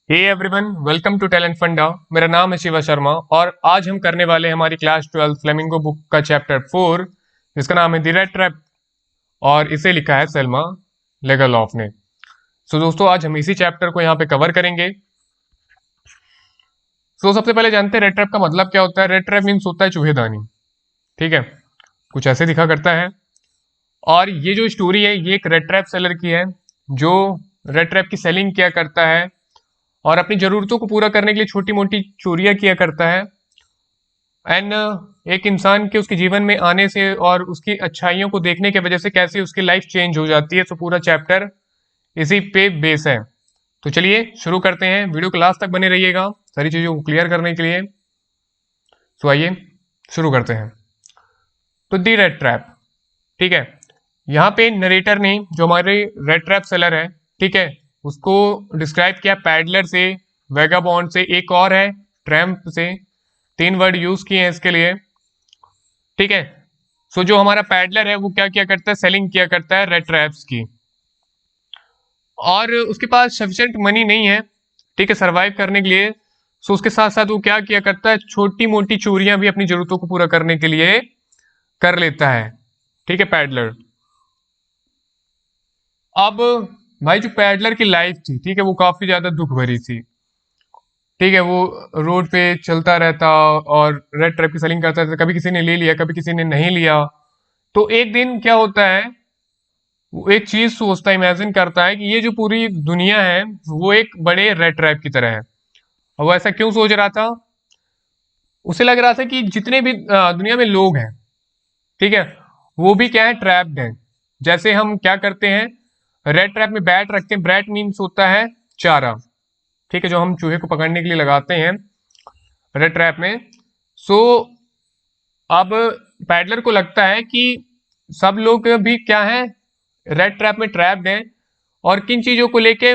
Hey everyone, welcome to talent Funda. मेरा नाम है शिवा शर्मा और आज हम करने वाले हैं हमारी क्लास 12 फ्लेमिंगो बुक का चैप्टर 4, जिसका नाम है द रेड ट्रैप और इसे लिखा है सेल्मा लेगरलॉफ ने। दोस्तों, आज हम इसी चैप्टर को यहाँ पे कवर करेंगे। सबसे पहले जानते हैं रेड ट्रैप का मतलब क्या होता है। रेड ट्रैप मीन्स होता है चूहेदानी। ठीक है, कुछ ऐसे दिखा करता है। और ये जो स्टोरी है ये एक रेड ट्रैप सेलर की है, जो रेड ट्रैप की सेलिंग किया करता है और अपनी ज़रूरतों को पूरा करने के लिए छोटी मोटी चोरियां किया करता है। एंड एक इंसान के उसके जीवन में आने से और उसकी अच्छाइयों को देखने की वजह से कैसे उसकी लाइफ चेंज हो जाती है। तो पूरा चैप्टर इसी पे बेस है। तो चलिए शुरू करते हैं। वीडियो को लास्ट तक बने रहिएगा सारी चीज़ों को क्लियर करने के लिए। तो आइए शुरू करते हैं। तो दी रेड ट्रैप, ठीक है, यहाँ पे नरेटर ने जो हमारे रेड ट्रैप सेलर है, ठीक है, उसको डिस्क्राइब किया पैडलर से, वेगाबॉन्ड से, एक और है ट्रैम्प से। 3 वर्ड यूज किए हैं इसके लिए। ठीक है, जो हमारा पैडलर है वो क्या किया करता है, सेलिंग किया करता है रेड ट्रैप्स की। और उसके पास सफिशिएंट मनी नहीं है, ठीक है, सरवाइव करने के लिए। उसके साथ साथ वो क्या किया करता है, छोटी मोटी चोरियां भी अपनी जरूरतों को पूरा करने के लिए कर लेता है। ठीक है, पैडलर। अब भाई जो पैडलर की लाइफ थी, ठीक है, वो काफी ज्यादा दुख भरी थी। ठीक है, वो रोड पे चलता रहता और रेड ट्रैप की सेलिंग करता था। कभी किसी ने ले लिया, कभी किसी ने नहीं लिया। तो एक दिन क्या होता है, वो एक चीज सोचता है, इमेजिन करता है कि ये जो पूरी दुनिया है वो एक बड़े रेड ट्रैप की तरह है। और वो ऐसा क्यों सोच रहा था, उसे लग रहा था कि जितने भी दुनिया में लोग हैं, ठीक है, वो भी क्या है, ट्रैप्ड हैं। जैसे हम क्या करते हैं, रेड ट्रैप में बैट रखते हैं। बैट मीन्स होता है चारा, ठीक है, जो हम चूहे को पकड़ने के लिए लगाते हैं रेड ट्रैप में। सो अब पैडलर को लगता है कि सब लोग भी क्या है, रेड ट्रैप में ट्रैप्ड हैं। और किन चीजों को लेके,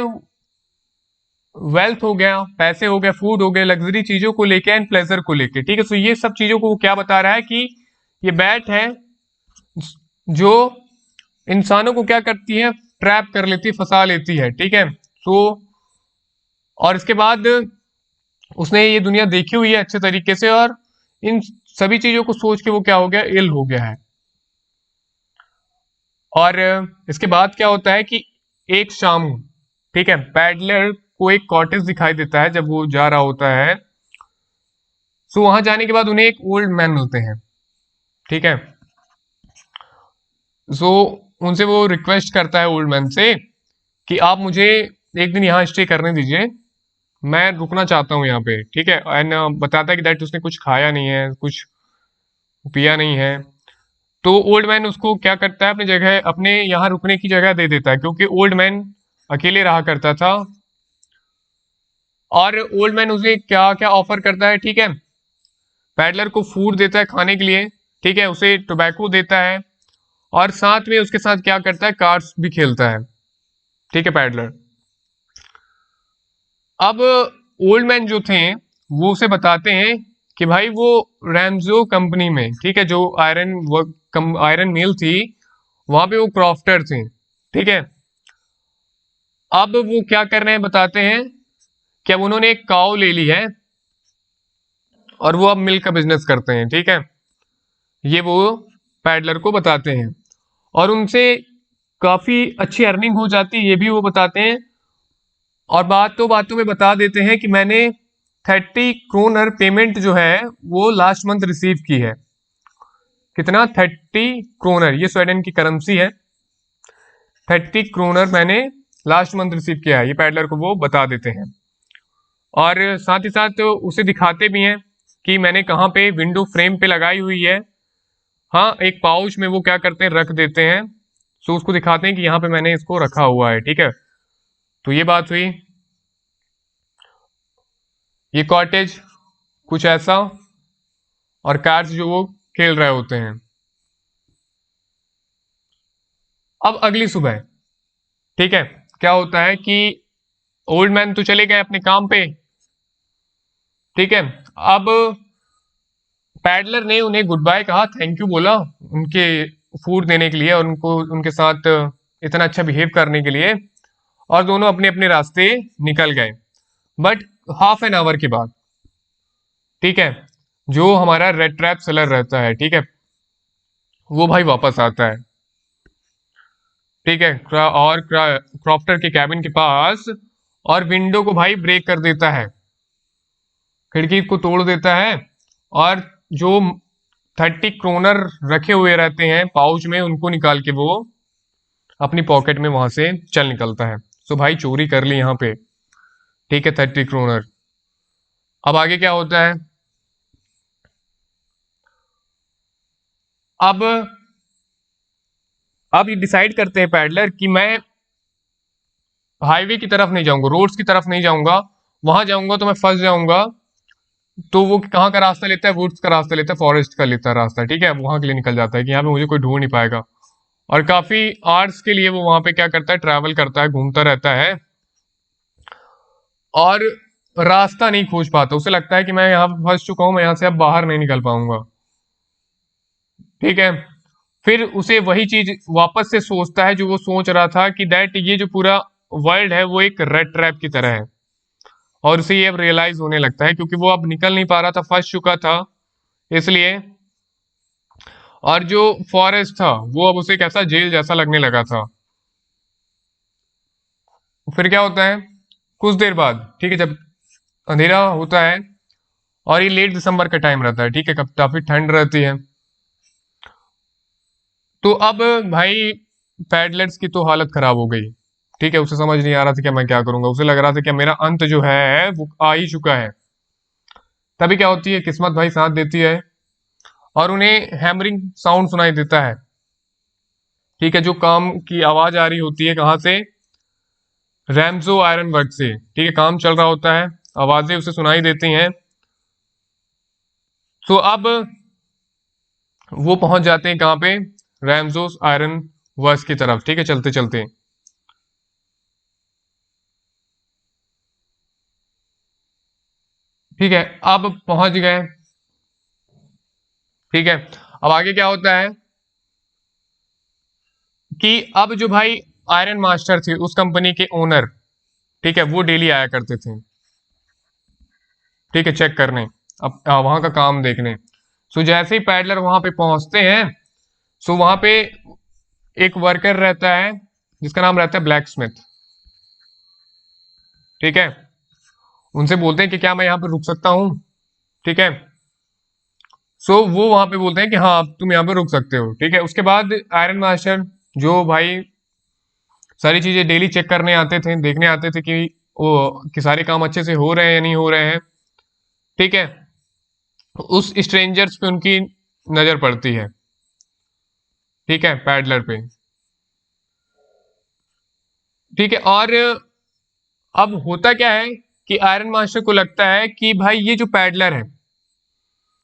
वेल्थ हो गया, पैसे हो गए, फूड हो गए, लग्जरी चीजों को लेके एंड प्लेजर को लेके। ठीक है, सो ये सब चीजों को वो क्या बता रहा है कि ये बैट है जो इंसानों को क्या करती है, ट्रैप कर लेती है, फंसा लेती है। ठीक है, सो और इसके बाद उसने ये दुनिया देखी हुई है अच्छे तरीके से, और इन सभी चीजों को सोच के वो क्या हो गया, इल हो गया है। और इसके बाद क्या होता है कि एक शाम, ठीक है, पैडलर को एक कॉटेज दिखाई देता है जब वो जा रहा होता है। सो वहां जाने के बाद उन्हें एक ओल्ड मैन मिलते हैं। ठीक है, सो उनसे वो रिक्वेस्ट करता है ओल्ड मैन से कि आप मुझे एक दिन यहाँ स्टे करने दीजिए, मैं रुकना चाहता हूँ यहाँ पे। ठीक है, एंड बताता है कि दैट उसने कुछ खाया नहीं है, कुछ पिया नहीं है। तो ओल्ड मैन उसको क्या करता है, अपनी जगह, अपने यहाँ रुकने की जगह दे देता है, क्योंकि ओल्ड मैन अकेले रहा करता था। और ओल्ड मैन उसे क्या क्या ऑफर करता है, ठीक है, पैडलर को फूड देता है खाने के लिए, ठीक है, उसे टोबैको देता है, और साथ में उसके साथ क्या करता है, कार्ड्स भी खेलता है। ठीक है, पैडलर। अब ओल्ड मैन जो थे वो उसे बताते हैं कि भाई वो रैमजो कंपनी में, ठीक है, जो आयरन वर्क आयरन मिल थी, वहां पे वो क्रॉफ्टर थे। ठीक है, अब वो क्या कर रहे हैं बताते हैं कि अब उन्होंने एक काऊ ले ली है और वो अब मिल्क का बिजनेस करते हैं। ठीक है, ये वो पैडलर को बताते हैं और उनसे काफी अच्छी अर्निंग हो जाती है, ये भी वो बताते हैं। और बातों में बता देते हैं कि मैंने 30 क्रोनर पेमेंट जो है वो लास्ट मंथ रिसीव की है। कितना, 30 क्रोनर, ये स्वीडन की करेंसी है। 30 क्रोनर मैंने लास्ट मंथ रिसीव किया है, ये पैडलर को वो बता देते हैं। और साथ ही साथ उसे दिखाते भी हैं कि मैंने कहाँ पे, विंडो फ्रेम पे लगाई हुई है। हाँ, एक पाउच में वो क्या करते हैं, रख देते हैं। सो उसको दिखाते हैं कि यहाँ पे मैंने इसको रखा हुआ है। ठीक है, तो ये बात हुई। ये कॉटेज कुछ ऐसा, और कार्ड्स जो वो खेल रहे होते हैं। अब अगली सुबह, ठीक है, क्या होता है कि ओल्ड मैन तो चले गए अपने काम पे। ठीक है, अब पैडलर ने उन्हें गुड बाय कहा, थैंक यू बोला उनके फूड देने के लिए और उनको उनके साथ इतना अच्छा बिहेव करने के लिए, और दोनों अपने अपने रास्ते निकल गए। बट हाफ एन आवर के बाद, ठीक है, जो हमारा रेड ट्रैप सेलर रहता है, ठीक है, वो भाई वापस आता है, ठीक है, क्रॉफ्टर के कैबिन के पास, और विंडो को भाई ब्रेक कर देता है, खिड़की को तोड़ देता है, और जो 30 क्रोनर रखे हुए रहते हैं पाउच में, उनको निकाल के वो अपनी पॉकेट में वहां से चल निकलता है। तो भाई चोरी कर ली यहाँ पे, ठीक है, 30 क्रोनर। अब आगे क्या होता है? अब अब ये डिसाइड करते हैं पैडलर कि मैं हाईवे की तरफ नहीं जाऊंगा, रोड्स की तरफ नहीं जाऊंगा, वहां जाऊंगा तो मैं फंस जाऊंगा। तो वो कहाँ का रास्ता लेता है? वुड्स का रास्ता लेता है, फॉरेस्ट का लेता है रास्ता, ठीक है, वहां के लिए निकल जाता है कि यहाँ पे मुझे कोई ढूंढ नहीं पाएगा। और काफी आवर्स के लिए वो वहां पे क्या करता है, ट्रैवल करता है, घूमता रहता है, और रास्ता नहीं खोज पाता। उसे लगता है कि मैं यहाँ पे फंस चुका हूं, मैं यहाँ से अब बाहर नहीं निकल पाऊंगा, ठीक है। फिर उसे वही चीज वापस से सोचता है जो वो सोच रहा था, कि दैट ये जो पूरा वर्ल्ड है वो एक रेड ट्रैप की तरह है। और उसे ये अब रियलाइज होने लगता है, क्योंकि वो अब निकल नहीं पा रहा था, फंस चुका था, इसलिए। और जो फॉरेस्ट था वो अब उसे कैसा, जेल जैसा लगने लगा था। फिर क्या होता है, कुछ देर बाद, ठीक है, जब अंधेरा होता है, और ये लेट दिसंबर का टाइम रहता है, ठीक है, कब काफी ठंड रहती है। तो अब भाई पैडलर्स की तो हालत खराब हो गई, ठीक है, उसे समझ नहीं आ रहा था कि मैं क्या करूंगा। उसे लग रहा था कि मेरा अंत जो है वो आ ही चुका है। तभी क्या होती है, किस्मत भाई साथ देती है, और उन्हें हैमरिंग साउंड सुनाई देता है, ठीक है, जो काम की आवाज आ रही होती है कहाँ से? रैमजो आयरन वर्क से, ठीक है, काम चल रहा होता है, आवाजें उसे सुनाई देती हैं। तो अब वो पहुंच जाते हैं कहाँ पे? रैमजोस आयरन वर्क्स की तरफ, ठीक है, चलते चलते, ठीक है, अब पहुंच गए, ठीक है। अब आगे क्या होता है कि अब जो भाई आयरन मास्टर थे उस कंपनी के ओनर, ठीक है, वो डेली आया करते थे, ठीक है, चेक करने, अब वहां का काम देखने। सो जैसे ही पैडलर वहां पे पहुंचते हैं, सो वहां पे एक वर्कर रहता है जिसका नाम रहता है ब्लैक स्मिथ, ठीक है। उनसे बोलते हैं कि क्या मैं यहाँ पे रुक सकता हूँ, ठीक है। सो वो वहां पे बोलते हैं कि हाँ तुम यहाँ पे रुक सकते हो, ठीक है। उसके बाद आयरन मास्टर, जो भाई सारी चीजें डेली चेक करने आते थे, देखने आते थे कि वो कि सारे काम अच्छे से हो रहे हैं या नहीं हो रहे हैं, ठीक है, उस स्ट्रेंजर्स पे उनकी नजर पड़ती है, ठीक है, पैडलर पे, ठीक है। और अब होता क्या है कि आयरन मास्टर को लगता है कि भाई ये जो पैडलर है,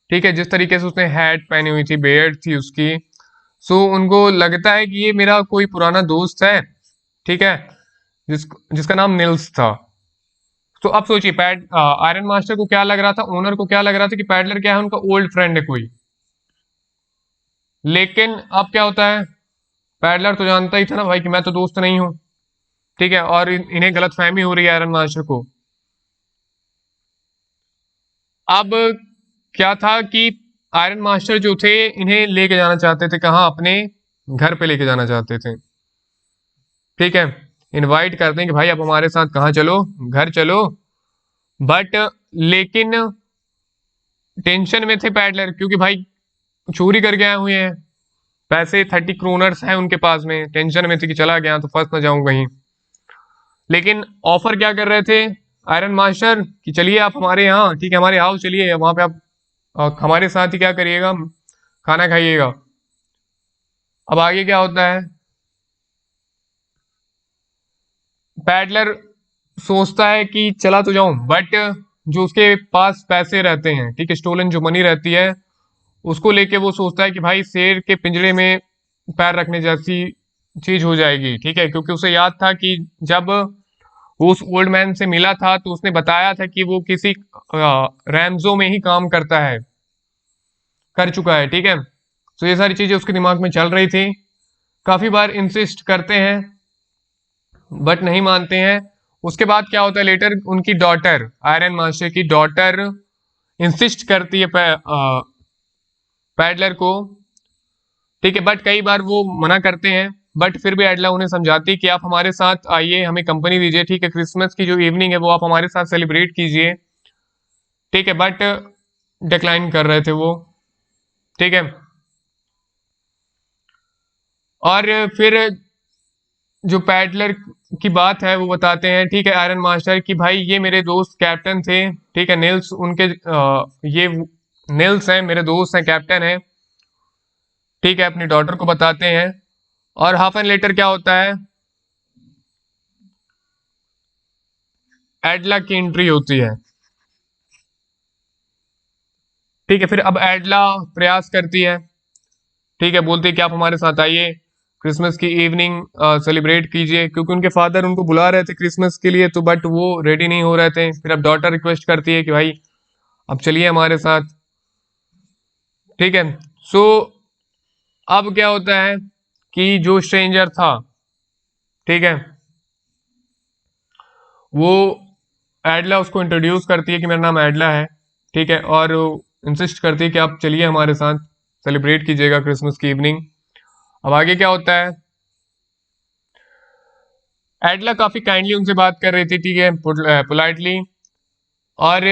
ठीक है, जिस तरीके से उसने हैट पहनी हुई थी, बेयर्ड थी उसकी, सो उनको लगता है कि ये मेरा कोई पुराना दोस्त है, ठीक है, जिसका नाम निल्स था। तो अब सोचिए, आयरन मास्टर को क्या लग रहा था, ओनर को क्या लग रहा था कि पैडलर क्या है, उनका ओल्ड फ्रेंड है कोई। लेकिन अब क्या होता है, पैडलर तो जानता ही था ना भाई कि मैं तो दोस्त नहीं हूँ, ठीक है, और इन्हें गलत फहमी हो रही है आयरन मास्टर को। अब क्या था कि आयरन मास्टर जो थे इन्हें लेके जाना चाहते थे, कहाँ? अपने घर पे लेके जाना चाहते थे, ठीक है, इनवाइट करते हैं कि भाई आप हमारे साथ कहाँ चलो, घर चलो। बट लेकिन टेंशन में थे पैडलर, क्योंकि भाई चोरी करके आए हुए हैं, पैसे 30 क्रोनर्स हैं उनके पास में, टेंशन में थे कि चला गया तो फंस ना जाऊं कहीं। लेकिन ऑफर क्या कर रहे थे आयरन मास्टर, कि चलिए आप हमारे यहाँ, ठीक है, हमारे हाउस चलिए, वहां पे आप हमारे साथ ही क्या करिएगा, खाना खाइएगा। अब आगे क्या होता है, पैडलर सोचता है कि चला तो जाऊं, बट जो उसके पास पैसे रहते हैं, ठीक है, स्टोलन जो मनी रहती है, उसको लेके वो सोचता है कि भाई शेर के पिंजरे में पैर रखने जैसी चीज हो जाएगी, ठीक है, क्योंकि उसे याद था कि जब वो उस ओल्ड मैन से मिला था तो उसने बताया था कि वो किसी रैमजो में ही काम करता है, कर चुका है, ठीक है। तो ये सारी चीजें उसके दिमाग में चल रही थी, काफी बार इंसिस्ट करते हैं बट नहीं मानते हैं। उसके बाद क्या होता है, लेटर उनकी डॉटर, आयरन मास्टर की डॉटर इंसिस्ट करती है पैडलर को, ठीक है, बट कई बार वो मना करते हैं, बट फिर भी एडला उन्हें समझाती है कि आप हमारे साथ आइए, हमें कंपनी दीजिए, ठीक है, क्रिसमस की जो इवनिंग है वो आप हमारे साथ सेलिब्रेट कीजिए, ठीक है, बट डिक्लाइन कर रहे थे वो, ठीक है। और फिर जो पैडलर की बात है वो बताते हैं, ठीक है, आयरन मास्टर कि भाई ये मेरे दोस्त कैप्टन थे, ठीक है, नेल्स उनके ये नेल्स हैं, मेरे दोस्त हैं, कैप्टन है, ठीक है, अपनी डॉटर को बताते हैं। और हाफ एन लेटर क्या होता है, एडला की एंट्री होती है, ठीक है। फिर अब एडला प्रयास करती है, ठीक है, बोलती है कि आप हमारे साथ आइए, क्रिसमस की इवनिंग सेलिब्रेट कीजिए, क्योंकि उनके फादर उनको बुला रहे थे क्रिसमस के लिए, तो बट वो रेडी नहीं हो रहे थे। फिर अब डॉटर रिक्वेस्ट करती है कि भाई अब चलिए हमारे साथ, ठीक है। सो अब क्या होता है कि जो स्ट्रेंजर था, ठीक है, वो एडला उसको इंट्रोड्यूस करती है कि मेरा नाम एडला है, ठीक है, और इंसिस्ट करती है कि आप चलिए हमारे साथ सेलिब्रेट कीजिएगा क्रिसमस की इवनिंग। अब आगे क्या होता है, एडला काफी काइंडली उनसे बात कर रही थी, ठीक है, पोलाइटली, और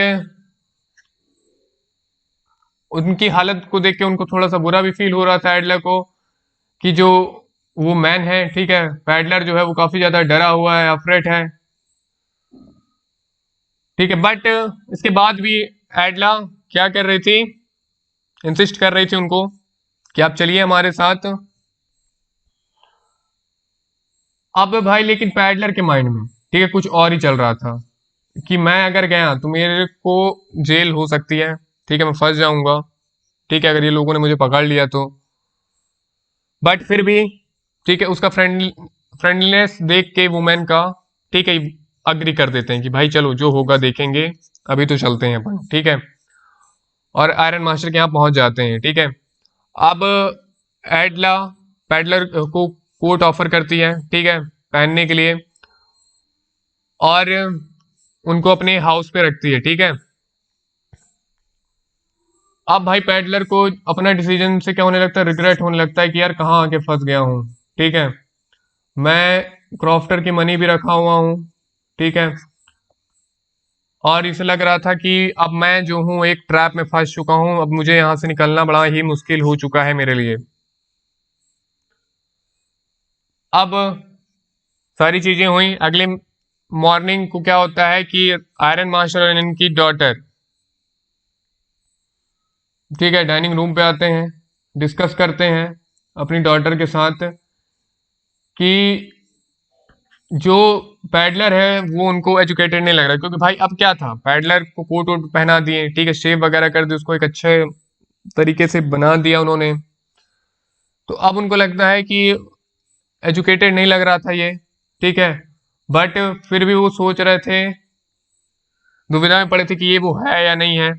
उनकी हालत को देख के उनको थोड़ा सा बुरा भी फील हो रहा था एडला को, कि जो वो मैन है, ठीक है, पैडलर जो है वो काफी ज्यादा डरा हुआ है, अफ्रेट है, ठीक है, बट इसके बाद भी एडला क्या कर रही थी, इंसिस्ट कर रही थी उनको कि आप चलिए हमारे साथ। अब भाई लेकिन पैडलर के माइंड में, ठीक है, कुछ और ही चल रहा था, कि मैं अगर गया तो मेरे को जेल हो सकती है, ठीक है, मैं फंस जाऊंगा, ठीक है, अगर ये लोगों ने मुझे पकड़ लिया तो। बट फिर भी, ठीक है, उसका फ्रेंडलीनेस देख के वुमेन का, ठीक है, अग्री कर देते हैं कि भाई चलो जो होगा देखेंगे, अभी तो चलते हैं अपन, ठीक है, और आयरन मास्टर के यहाँ पहुंच जाते हैं, ठीक है। अब एडला पैडलर को कोट ऑफर करती है, ठीक है, पहनने के लिए, और उनको अपने हाउस पे रखती है, ठीक है। अब भाई पैडलर को अपना डिसीजन से क्या होने लगता है, रिग्रेट होने लगता है कि यार कहाँ आके फंस गया हूँ, ठीक है, मैं क्रॉफ्टर की मनी भी रखा हुआ हूँ, ठीक है, और इसे लग रहा था कि अब मैं जो हूँ एक ट्रैप में फंस चुका हूँ, अब मुझे यहाँ से निकलना बड़ा ही मुश्किल हो चुका है मेरे लिए। अब सारी चीजें हुई, अगले मॉर्निंग को क्या होता है कि आयरन मास्टर और इनकी डॉटर, ठीक है, डाइनिंग रूम पे आते हैं, डिस्कस करते हैं अपनी डॉटर के साथ कि जो पैडलर है वो उनको एजुकेटेड नहीं लग रहा, क्योंकि भाई अब क्या था, पैडलर को कोट वोट पहना दिए, ठीक है, शेव वगैरह कर दिए, उसको एक अच्छे तरीके से बना दिया उन्होंने, तो अब उनको लगता है कि एजुकेटेड नहीं लग रहा था ये, ठीक है, बट फिर भी वो सोच रहे थे, दुविधा में पड़े थे कि ये वो है या नहीं है,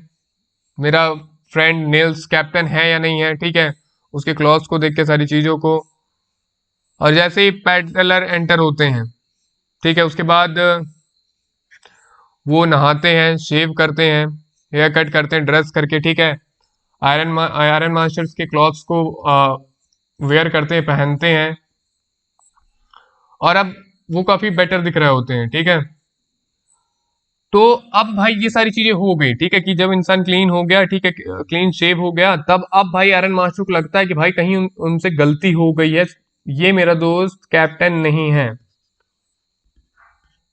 मेरा फ्रेंड नेल्स कैप्टन है या नहीं है, ठीक है, उसके क्लॉथ्स को देख के सारी चीजों को। और जैसे ही पैडलर एंटर होते हैं, ठीक है, उसके बाद वो नहाते हैं, शेव करते हैं, हेयर कट करते हैं, ड्रेस करके, ठीक है, आयरन मास्टर्स के क्लॉथ्स को वेयर करते हैं, पहनते हैं, और अब वो काफी बेटर दिख रहे होते हैं, ठीक है। तो अब भाई ये सारी चीजें हो गई, ठीक है, कि जब इंसान क्लीन हो गया, ठीक है, क्लीन शेव हो गया, तब अब भाई आयरन मास्टर को लगता है कि भाई कहीं उनसे गलती हो गई है, ये मेरा दोस्त कैप्टन नहीं है,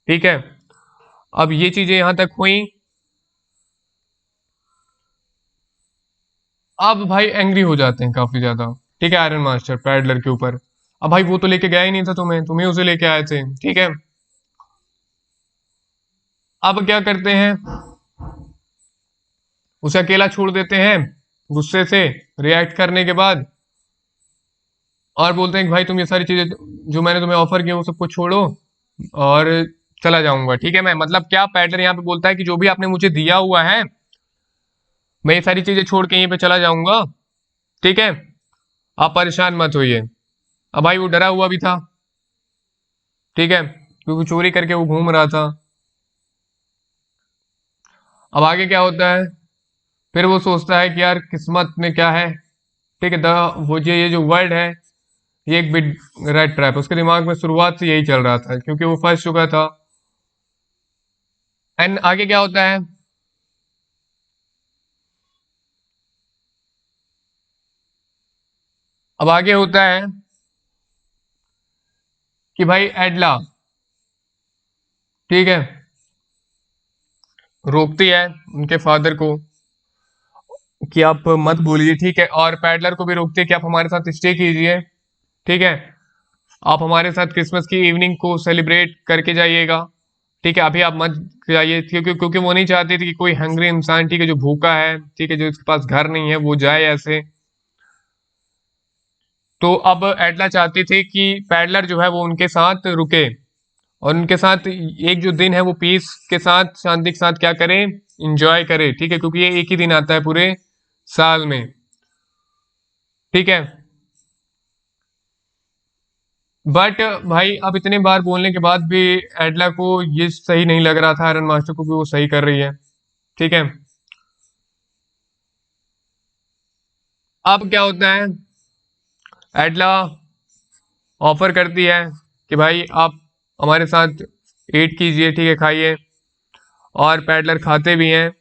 ठीक है। अब ये चीजें यहां तक हुई। अब भाई एंग्री हो जाते हैं काफी ज्यादा, ठीक है, आयरन मास्टर पैडलर के ऊपर। अब भाई वो तो लेके गया ही नहीं था तुम्हें, तुम्हें उसे लेके आए थे, ठीक है। अब क्या करते हैं, उसे अकेला छोड़ देते हैं गुस्से से रिएक्ट करने के बाद, और बोलते हैं कि भाई तुम ये सारी चीजें जो मैंने तुम्हें ऑफर की वो सबको छोड़ो, और चला जाऊंगा, ठीक है। मैं मतलब क्या, पैडलर यहाँ पे बोलता है कि जो भी आपने मुझे दिया हुआ है, मैं ये सारी चीजें छोड़ के यहीं पे चला जाऊंगा, ठीक है, आप परेशान मत होइए। अब भाई वो डरा हुआ भी था, ठीक है, क्योंकि चोरी करके वो घूम रहा था। अब आगे क्या होता है, फिर वो सोचता है कि यार किस्मत में क्या है, ठीक है, द वो ये जो वर्ल्ड है ये एक बिग रेड ट्रैप, उसके दिमाग में शुरुआत से यही चल रहा था क्योंकि वो फंस चुका था। एंड आगे क्या होता है, अब आगे होता है कि भाई एडला, ठीक है, रोकती है उनके फादर को कि आप मत बोलिए, ठीक है, और पैडलर को भी रोकती है कि आप हमारे साथ स्टे कीजिए, ठीक है, आप हमारे साथ क्रिसमस की इवनिंग को सेलिब्रेट करके जाइएगा, ठीक है, अभी आप मत जाइए, क्योंकि क्योंकि वो नहीं चाहती थी कि कोई हंग्री इंसान, ठीक है, जो भूखा है, ठीक है, जो इसके पास घर नहीं है, वो जाए ऐसे। तो अब एडला चाहती थी कि पैडलर जो है वो उनके साथ रुके और उनके साथ एक जो दिन है वो पीस के साथ, शांति के साथ क्या करे, इंजॉय करे, ठीक है, क्योंकि ये एक ही दिन आता है पूरे साल में, ठीक है। बट भाई अब इतने बार बोलने के बाद भी एडला को ये सही नहीं लग रहा था आयरन मास्टर को कि वो सही कर रही है, ठीक है। अब क्या होता है, एडला ऑफर करती है कि भाई आप हमारे साथ ईट कीजिए, ठीक है, खाइए, और पैडलर खाते भी हैं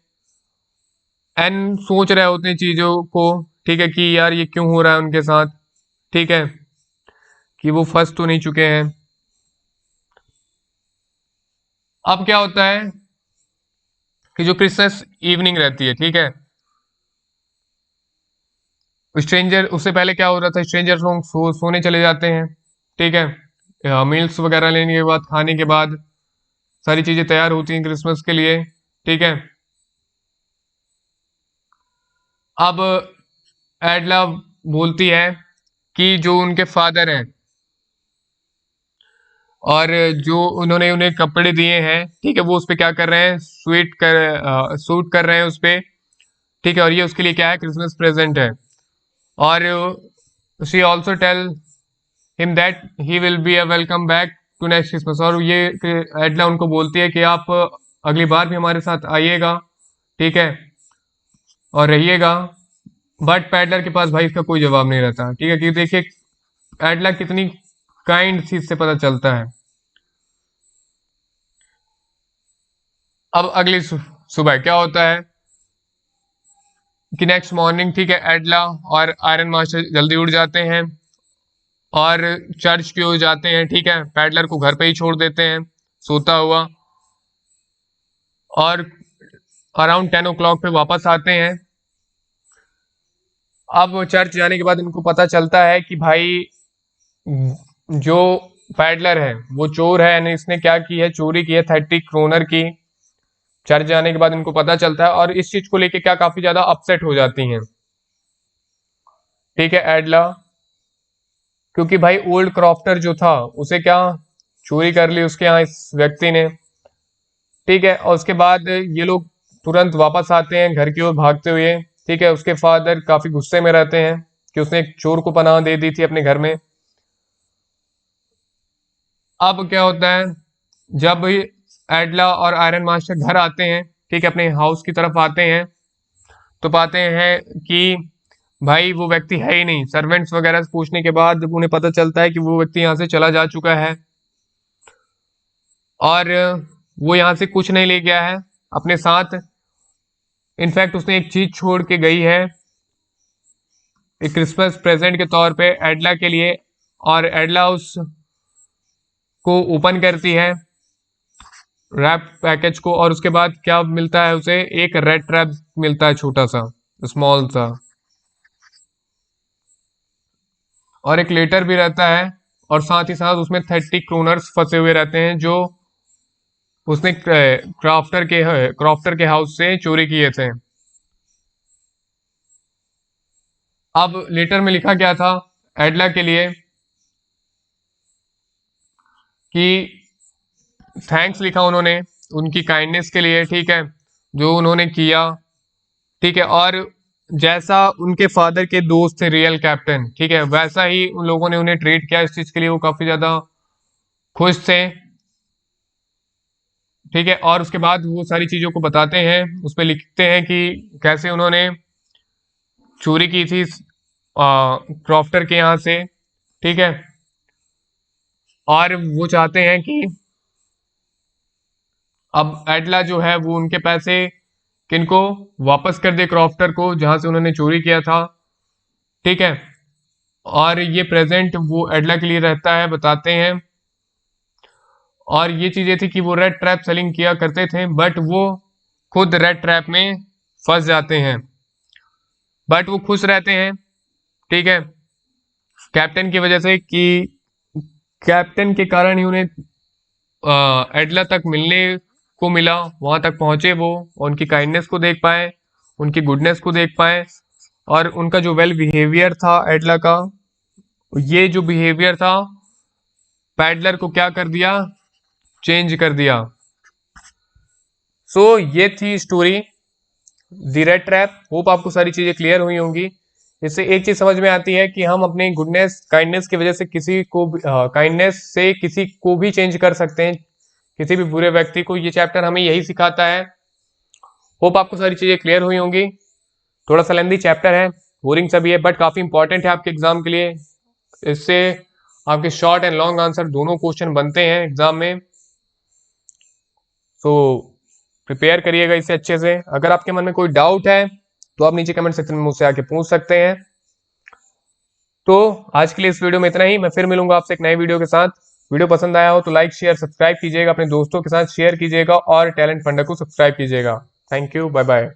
एन सोच रहे होते हैं चीज़ों को, ठीक है, कि यार ये क्यों हो रहा है उनके साथ, ठीक है, कि वो फंस तो नहीं चुके हैं। अब क्या होता है कि जो क्रिसमस इवनिंग रहती है, ठीक है, स्ट्रेंजर, उससे पहले क्या हो रहा था, स्ट्रेंजर लोग सोने चले जाते हैं, ठीक है, मील्स वगैरह लेने के बाद, खाने के बाद सारी चीज़ें तैयार होती हैं क्रिसमस के लिए, ठीक है। अब एडला बोलती है कि जो उनके फादर हैं और जो उन्होंने उन्हें कपड़े दिए हैं, ठीक है, वो उस पे क्या कर रहे हैं, सूट कर रहे हैं उस पे, ठीक है, और ये उसके लिए क्या है, क्रिसमस प्रेजेंट है। और she also tell him that he will be a welcome back to next Christmas, और ये एडला उनको बोलती है कि आप अगली बार भी हमारे साथ आइएगा, ठीक है, और रहिएगा। बट पैडलर के पास भाई इसका कोई जवाब नहीं रहता, ठीक है, क्योंकि देखिए एडला कितनी काइंड चीज से पता चलता है। अब अगली सुबह क्या होता है कि नेक्स्ट मॉर्निंग, ठीक है, एडला और आयरन मास्टर जल्दी उठ जाते हैं और चर्च की ओर जाते हैं, ठीक है, पैडलर को घर पे ही छोड़ देते हैं सोता हुआ, और अराउंड 10 o'clock पे वापस आते हैं। अब चर्च जाने के बाद इनको पता चलता है कि भाई जो पैडलर है वो चोर है, यानी इसने क्या की है, चोरी की है 30 क्रोनर की। चर्च जाने के बाद इनको पता चलता है और इस चीज को लेके क्या काफी ज्यादा अपसेट हो जाती हैं, ठीक है, एडला, क्योंकि भाई ओल्ड क्रॉफ्टर जो था उसे क्या चोरी कर ली उसके यहाँ इस व्यक्ति ने, ठीक है, और उसके बाद ये लोग तुरंत वापस आते हैं घर की ओर भागते हुए, ठीक है, उसके फादर काफी गुस्से में रहते हैं कि उसने एक चोर को पनाह दे दी थी अपने घर में। अब क्या होता है, जब एडला और आयरन मास्टर घर आते हैं, ठीक है, अपने हाउस की तरफ आते हैं, तो पाते हैं कि भाई वो व्यक्ति है ही नहीं। सर्वेंट्स वगैरह से पूछने के बाद जब उन्हें पता चलता है कि वो व्यक्ति यहाँ से चला जा चुका है और वो यहाँ से कुछ नहीं ले गया है अपने साथ, इनफैक्ट उसने एक चीज छोड़ के गई है एक क्रिसमस प्रेजेंट के तौर पे एडला के लिए, और एडला उस को ओपन करती है रैप पैकेज को, और उसके बाद क्या मिलता है उसे, एक रेड ट्रैप मिलता है छोटा सा, स्मॉल सा, और एक लेटर भी रहता है, और साथ ही साथ उसमें 30 क्रोनर्स फंसे हुए रहते हैं जो उसने क्रॉफ्टर के हाउस से चोरी किए थे। अब लेटर में लिखा क्या था एडला के लिए कि थैंक्स लिखा उन्होंने उनकी काइंडनेस के लिए, ठीक है, जो उन्होंने किया, ठीक है, और जैसा उनके फादर के दोस्त थे रियल कैप्टन, ठीक है, वैसा ही उन लोगों ने उन्हें ट्रीट किया, इस चीज के लिए वो काफी ज्यादा खुश थे। ठीक है। और उसके बाद वो सारी चीज़ों को बताते हैं, उस पर लिखते हैं कि कैसे उन्होंने चोरी की थी क्रॉफ्टर के यहाँ से, ठीक है। और वो चाहते हैं कि अब एडला जो है वो उनके पैसे किनको वापस कर दे, क्रॉफ्टर को जहां से उन्होंने चोरी किया था, ठीक है। और ये प्रेजेंट वो एडला के लिए रहता है, बताते हैं। और ये चीजें थी कि वो रेड ट्रैप सेलिंग किया करते थे, बट वो खुद रेड ट्रैप में फंस जाते हैं, बट वो खुश रहते हैं, ठीक है, कैप्टन की वजह से, कि कैप्टन के कारण ही उन्हें एडला तक मिलने को मिला, वहां तक पहुंचे वो, और उनकी काइंडनेस को देख पाए, उनकी गुडनेस को देख पाए, और उनका जो वेल बिहेवियर था एडला का, ये जो बिहेवियर था पैडलर को क्या कर दिया, चेंज कर दिया। सो ये थी story the red trap. Hope आपको सारी चीजें क्लियर हुई होंगी। इससे एक चीज समझ में आती है कि हम अपनी गुडनेस काइंडनेस की वजह से किसी को काइंडनेस से किसी को भी चेंज कर सकते हैं, किसी भी बुरे व्यक्ति को। ये चैप्टर हमें यही सिखाता है। होप आपको सारी चीजें क्लियर हुई होंगी। थोड़ा सा लेंथी चैप्टर है, बोरिंग सा भी है, बट काफी इंपॉर्टेंट है आपके एग्जाम के लिए। इससे आपके शॉर्ट एंड लॉन्ग आंसर दोनों क्वेश्चन बनते हैं एग्जाम में। तो प्रिपेयर करिएगा इसे अच्छे से। अगर आपके मन में कोई डाउट है तो आप नीचे कमेंट सेक्शन में मुझसे आके पूछ सकते हैं। तो आज के लिए इस वीडियो में इतना ही। मैं फिर मिलूंगा आपसे एक नई वीडियो के साथ। वीडियो पसंद आया हो तो लाइक शेयर सब्सक्राइब कीजिएगा, अपने दोस्तों के साथ शेयर कीजिएगा, और टैलेंट फंडा को सब्सक्राइब कीजिएगा। Thank you, bye bye.